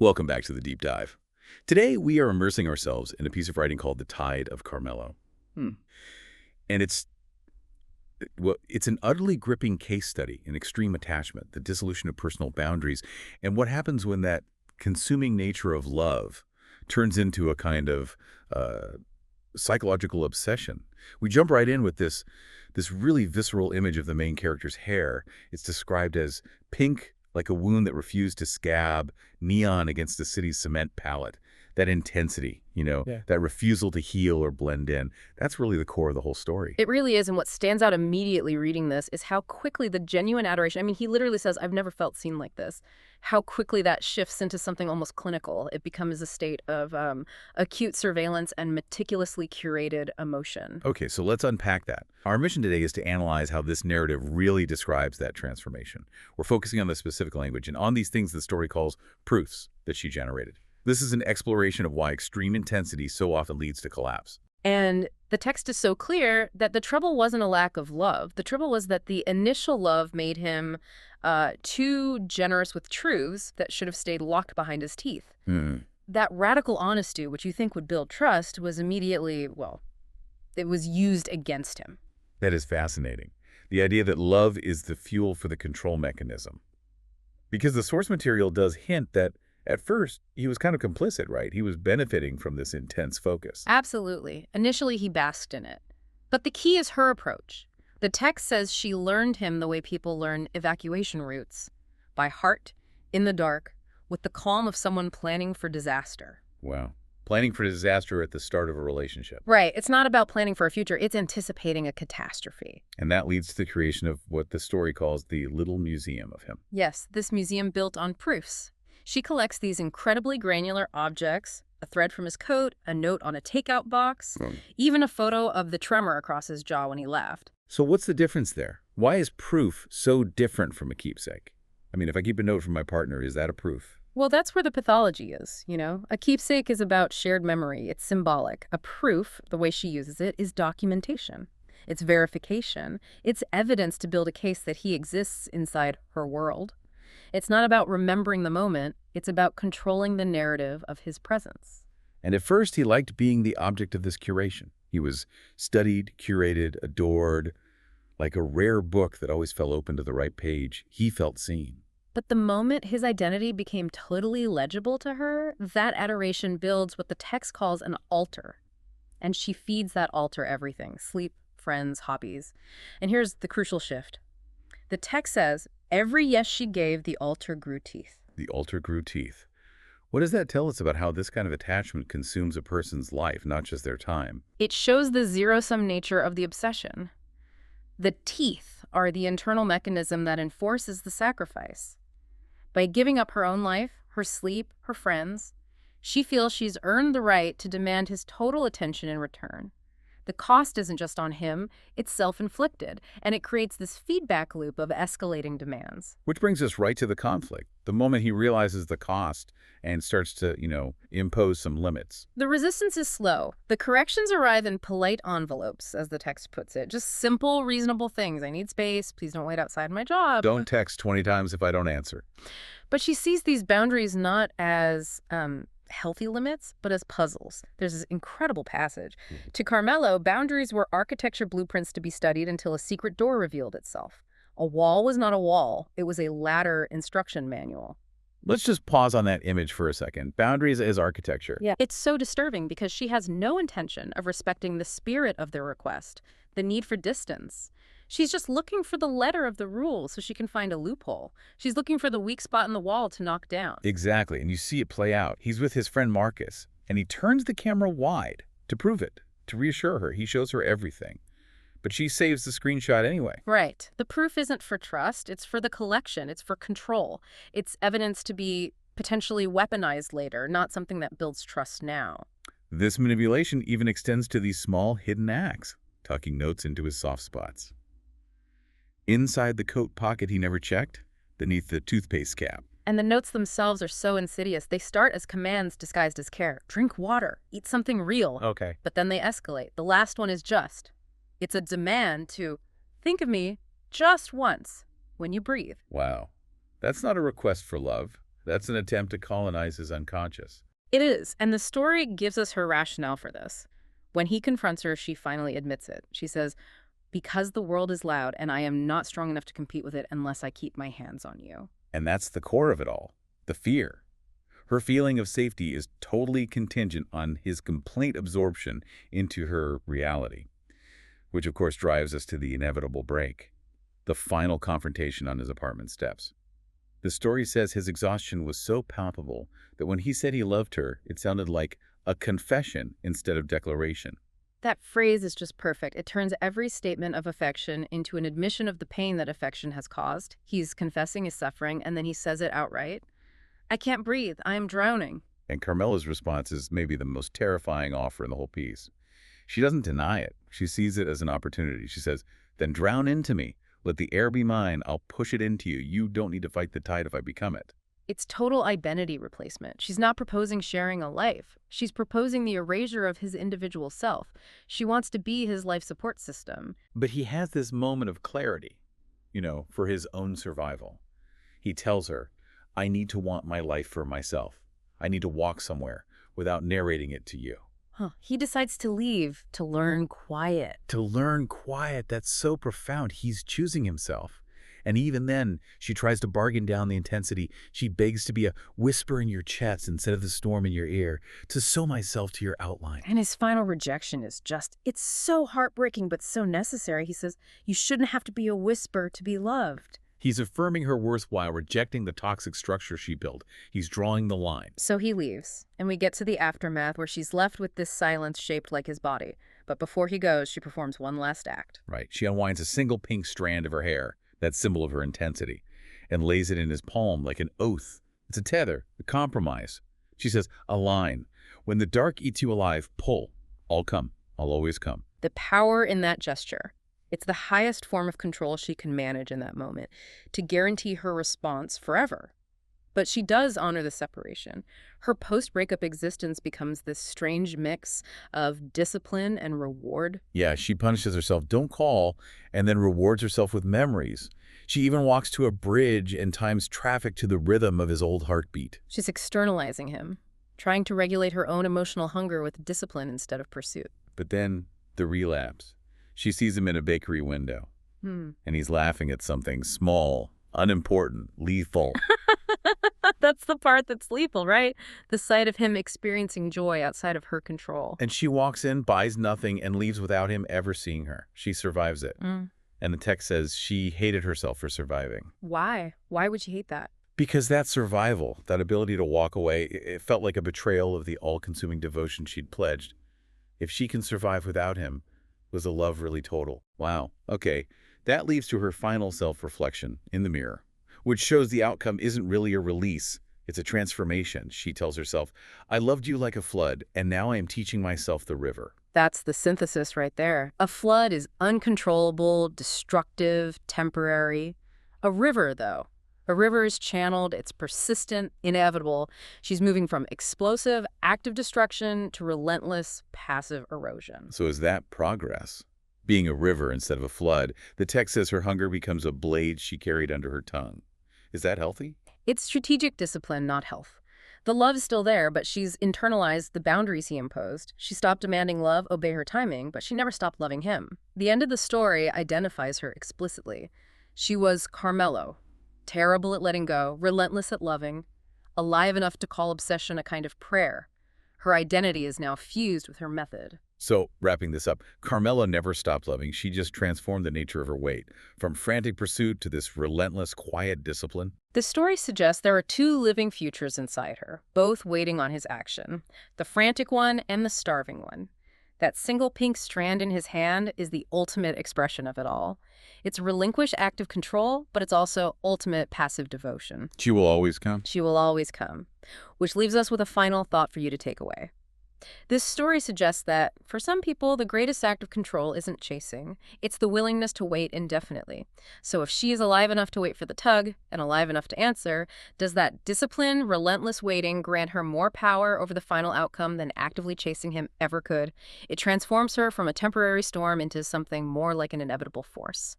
Welcome back to the Deep Dive. Today, we are immersing ourselves in a piece of writing called The Tide of Carmello. And it's an utterly gripping case study in extreme attachment, the dissolution of personal boundaries, and what happens when that consuming nature of love turns into a kind of psychological obsession. We jump right in with this really visceral image of the main character's hair. It's described as pink, like a wound that refused to scab, neon against the city's cement palette. That intensity, that refusal to heal or blend in, that's really the core of the whole story. It really is, and what stands out immediately reading this is how quickly the genuine adoration, I mean, he literally says, I've never felt seen like this, how quickly that shifts into something almost clinical. It becomes a state of acute surveillance and meticulously curated emotion. Okay, so let's unpack that. Our mission today is to analyze how this narrative really describes that transformation. We're focusing on the specific language and on these things the story calls proofs that she generated. This is an exploration of why extreme intensity so often leads to collapse. And the text is so clear that the trouble wasn't a lack of love. The trouble was that the initial love made him too generous with truths that should have stayed locked behind his teeth. That radical honesty, which you think would build trust, was immediately, it was used against him. That is fascinating. The idea that love is the fuel for the control mechanism. Because the source material does hint that at first, he was kind of complicit, right? He was benefiting from this intense focus. Absolutely. Initially, he basked in it. But the key is her approach. The text says she learned him the way people learn evacuation routes, by heart, in the dark, with the calm of someone planning for disaster. Wow. Planning for disaster at the start of a relationship. Right. It's not about planning for a future. It's anticipating a catastrophe. And that leads to the creation of what the story calls the little museum of him. Yes, this museum built on proofs. She collects these incredibly granular objects, a thread from his coat, a note on a takeout box, even a photo of the tremor across his jaw when he laughed. So what's the difference there? Why is proof so different from a keepsake? I mean, if I keep a note from my partner, is that a proof? Well, that's where the pathology is, A keepsake is about shared memory. It's symbolic. A proof, the way she uses it, is documentation. It's verification. It's evidence to build a case that he exists inside her world. It's not about remembering the moment. It's about controlling the narrative of his presence. And at first, he liked being the object of this curation. He was studied, curated, adored. Like a rare book that always fell open to the right page, he felt seen. But the moment his identity became totally legible to her, that adoration builds what the text calls an altar. And she feeds that altar everything: sleep, friends, hobbies. And here's the crucial shift. The text says, every yes she gave, the altar grew teeth. The altar grew teeth. What does that tell us about how this kind of attachment consumes a person's life, not just their time? It shows the zero-sum nature of the obsession. The teeth are the internal mechanism that enforces the sacrifice. By giving up her own life, her sleep, her friends, she feels she's earned the right to demand his total attention in return. The cost isn't just on him, it's self-inflicted, and it creates this feedback loop of escalating demands. Which brings us right to the conflict. The moment he realizes the cost and starts to, impose some limits. The resistance is slow. The corrections arrive in polite envelopes, as the text puts it. Just simple, reasonable things. I need space. Please don't wait outside my job. Don't text 20 times if I don't answer. But she sees these boundaries not as healthy limits, but as puzzles. There's this incredible passage. To Carmello, boundaries were architecture blueprints to be studied until a secret door revealed itself. A wall was not a wall. It was a ladder instruction manual. Let's just pause on that image for a second. Boundaries as architecture. Yeah. It's so disturbing because she has no intention of respecting the spirit of the request, the need for distance. She's just looking for the letter of the rule so she can find a loophole. She's looking for the weak spot in the wall to knock down. Exactly, and you see it play out. He's with his friend Marcus, and he turns the camera wide to prove it, to reassure her. He shows her everything. But she saves the screenshot anyway. Right. The proof isn't for trust. It's for the collection. It's for control. It's evidence to be potentially weaponized later, not something that builds trust now. This manipulation even extends to these small hidden acts, tucking notes into his soft spots. Inside the coat pocket he never checked, beneath the toothpaste cap. And the notes themselves are so insidious. They start as commands disguised as care. Drink water. Eat something real. Okay. But then they escalate. The last one is just. It's a demand to think of me just once when you breathe. Wow. That's not a request for love. That's an attempt to colonize his unconscious. It is, and the story gives us her rationale for this. When he confronts her, she finally admits it. She says, "Because the world is loud and I am not strong enough to compete with it unless I keep my hands on you." And that's the core of it all, the fear. Her feeling of safety is totally contingent on his complete absorption into her reality, which of course drives us to the inevitable break, the final confrontation on his apartment steps. The story says his exhaustion was so palpable that when he said he loved her, it sounded like a confession instead of declaration. That phrase is just perfect. It turns every statement of affection into an admission of the pain that affection has caused. He's confessing his suffering, and then he says it outright. "I can't breathe. I am drowning." And Carmella's response is maybe the most terrifying offer in the whole piece. She doesn't deny it. She sees it as an opportunity. She says, "Then drown into me. Let the air be mine. I'll push it into you. You don't need to fight the tide if I become it." It's total identity replacement. She's not proposing sharing a life. She's proposing the erasure of his individual self. She wants to be his life support system. But he has this moment of clarity, for his own survival. He tells her, "I need to want my life for myself. I need to walk somewhere without narrating it to you." He decides to leave to learn quiet. To learn quiet, that's so profound. He's choosing himself. And even then, she tries to bargain down the intensity. She begs to be a whisper in your chest instead of the storm in your ear, to sew myself to your outline. And his final rejection is it's so heartbreaking but so necessary. He says, "You shouldn't have to be a whisper to be loved." He's affirming her worth while rejecting the toxic structure she built. He's drawing the line. So he leaves, and we get to the aftermath where she's left with this silence shaped like his body. But before he goes, she performs one last act. Right. She unwinds a single pink strand of her hair, that symbol of her intensity, and lays it in his palm like an oath. It's a tether, a compromise. She says, "A line. When the dark eats you alive, pull. I'll come. I'll always come." The power in that gesture. It's the highest form of control she can manage in that moment, to guarantee her response forever. But she does honor the separation. Her post-breakup existence becomes this strange mix of discipline and reward. Yeah, she punishes herself, "Don't call," and then rewards herself with memories. She even walks to a bridge and times traffic to the rhythm of his old heartbeat. She's externalizing him, trying to regulate her own emotional hunger with discipline instead of pursuit. But then, the relapse. She sees him in a bakery window, and he's laughing at something small, unimportant, lethal. That's the part that's lethal, right? The sight of him experiencing joy outside of her control. And she walks in, buys nothing, and leaves without him ever seeing her. She survives it. And the text says she hated herself for surviving. Why? Why would she hate that? Because that survival, that ability to walk away, it felt like a betrayal of the all-consuming devotion she'd pledged. If she can survive without him, was the love really total? Wow. Okay, that leads to her final self-reflection in the mirror, which shows the outcome isn't really a release. It's a transformation. She tells herself, "I loved you like a flood, and now I am teaching myself the river." That's the synthesis right there. A flood is uncontrollable, destructive, temporary. A river, though. A river is channeled, it's persistent, inevitable. She's moving from explosive, active destruction to relentless, passive erosion. So is that progress? Being a river instead of a flood, the text says her hunger becomes a blade she carried under her tongue. Is that healthy? It's strategic discipline, not health. The love's still there, but she's internalized the boundaries he imposed. She stopped demanding love, obey her timing, but she never stopped loving him. The end of the story identifies her explicitly. She was Carmello, terrible at letting go, relentless at loving, alive enough to call obsession a kind of prayer. Her identity is now fused with her method. So, wrapping this up, Carmela never stopped loving. She just transformed the nature of her weight, from frantic pursuit to this relentless, quiet discipline. The story suggests there are two living futures inside her, both waiting on his action, the frantic one and the starving one. That single pink strand in his hand is the ultimate expression of it all. It's relinquished active control, but it's also ultimate passive devotion. She will always come. She will always come. Which leaves us with a final thought for you to take away. This story suggests that, for some people, the greatest act of control isn't chasing. It's the willingness to wait indefinitely. So if she is alive enough to wait for the tug, and alive enough to answer, does that disciplined, relentless waiting grant her more power over the final outcome than actively chasing him ever could? It transforms her from a temporary storm into something more like an inevitable force.